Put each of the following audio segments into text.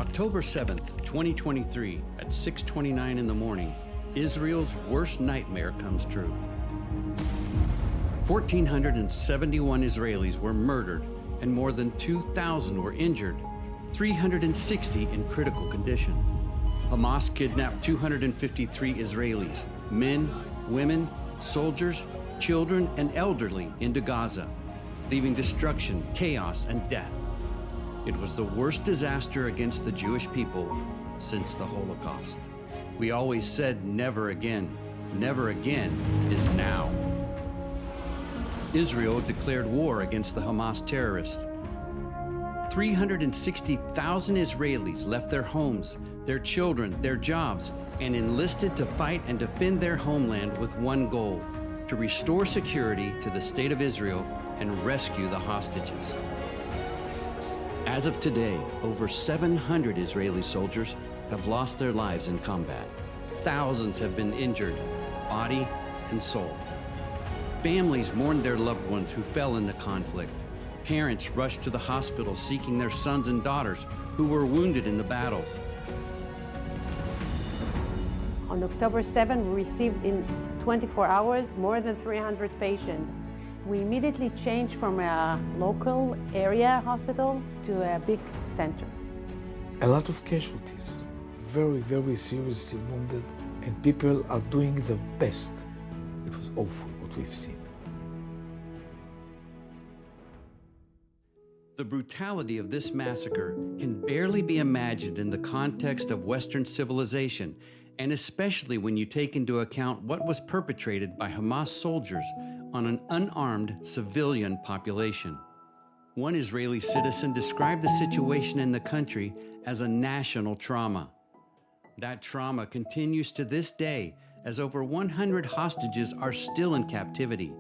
October 7th, 2023, at 6:29 in the morning, Israel's worst nightmare comes true. 1,471 Israelis were murdered and more than 2,000 were injured, 360 in critical condition. Hamas kidnapped 253 Israelis, men, women, soldiers, children, and elderly into Gaza, leaving destruction, chaos, and death. It was the worst disaster against the Jewish people since the Holocaust. We always said never again. Never again is now. Israel declared war against the Hamas terrorists. 360,000 Israelis left their homes, their children, their jobs, and enlisted to fight and defend their homeland with one goal: to restore security to the state of Israel and rescue the hostages. As of today, over 700 Israeli soldiers have lost their lives in combat. Thousands have been injured, body and soul. Families mourn their loved ones who fell in the conflict. Parents rushed to the hospital seeking their sons and daughters who were wounded in the battles. On October 7, we received in 24 hours more than 300 patients. We immediately changed from a local area hospital to a big center. A lot of casualties, very, very seriously wounded, and people are doing their best. It was awful what we've seen. The brutality of this massacre can barely be imagined in the context of Western civilization, and especially when you take into account what was perpetrated by Hamas soldiers on an unarmed civilian population. One Israeli citizen described the situation in the country as a national trauma. That trauma continues to this day as over 100 hostages are still in captivity.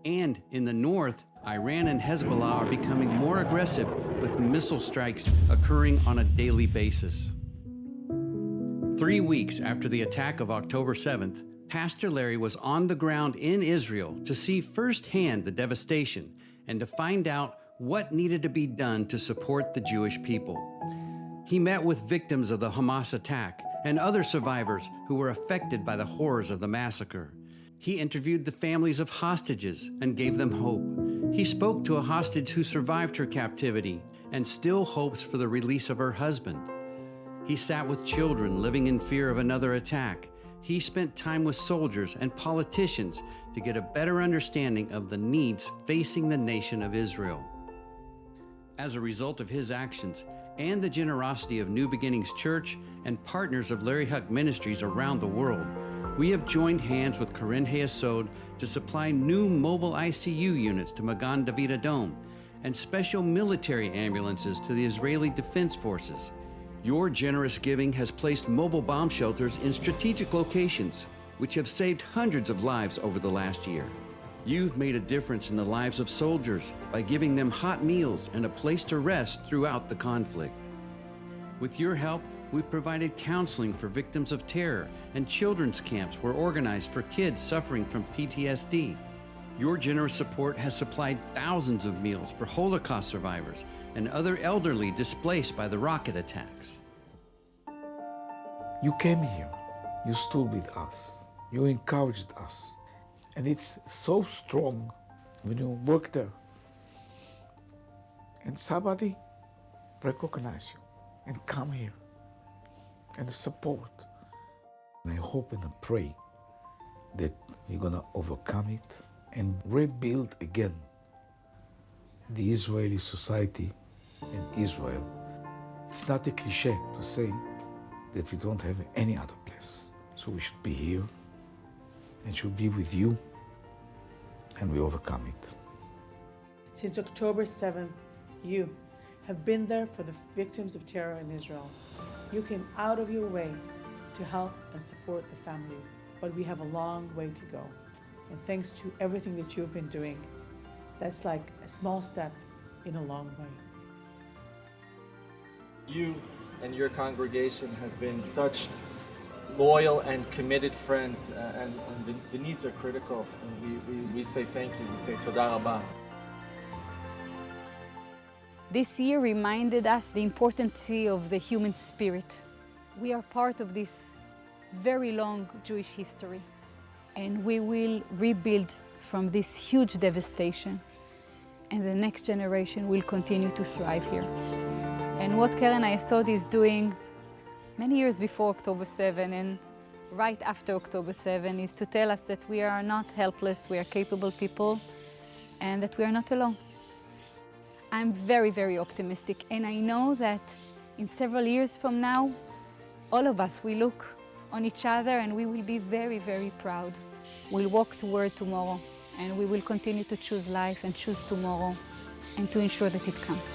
And in the north, Iran and Hezbollah are becoming more aggressive with missile strikes occurring on a daily basis. 3 weeks after the attack of October 7th, Pastor Larry was on the ground in Israel to see firsthand the devastation and to find out what needed to be done to support the Jewish people. He met with victims of the Hamas attack and other survivors who were affected by the horrors of the massacre. He interviewed the families of hostages and gave them hope. He spoke to a hostage who survived her captivity and still hopes for the release of her husband. He sat with children living in fear of another attack. He spent time with soldiers and politicians to get a better understanding of the needs facing the nation of Israel. As a result of his actions and the generosity of New Beginnings Church and partners of Larry Huch Ministries around the world, we have joined hands with Keren Hayesod to supply new mobile ICU units to Magan David Adom and special military ambulances to the Israeli Defense Forces. Your generous giving has placed mobile bomb shelters in strategic locations, which have saved hundreds of lives over the last year. You've made a difference in the lives of soldiers by giving them hot meals and a place to rest throughout the conflict. With your help, we've provided counseling for victims of terror, and children's camps were organized for kids suffering from PTSD. Your generous support has supplied thousands of meals for Holocaust survivors and other elderly displaced by the rocket attacks. You came here, you stood with us, you encouraged us. And it's so strong when you work there and somebody recognize you and come here and support. And I hope and I pray that we're gonna overcome it and rebuild again the Israeli society in Israel. It's not a cliche to say that we don't have any other place. So we should be here and should be with you, and we overcome it. Since October 7th, you have been there for the victims of terror in Israel. You came out of your way to help and support the families, but we have a long way to go. And thanks to everything that you've been doing, that's like a small step in a long way. You and your congregation have been such loyal and committed friends, and the needs are critical. And we say thank you. We say toda rabah. This year reminded us the importance of the human spirit. We are part of this very long Jewish history, and we will rebuild from this huge devastation, and the next generation will continue to thrive here. And what Keren Hayesod is doing many years before October 7 and right after October 7 is to tell us that we are not helpless, we are capable people, and that we are not alone. I'm very, very optimistic, and I know that in several years from now, all of us will look on each other and we will be very, very proud. We'll walk toward tomorrow, and we will continue to choose life and choose tomorrow and to ensure that it comes.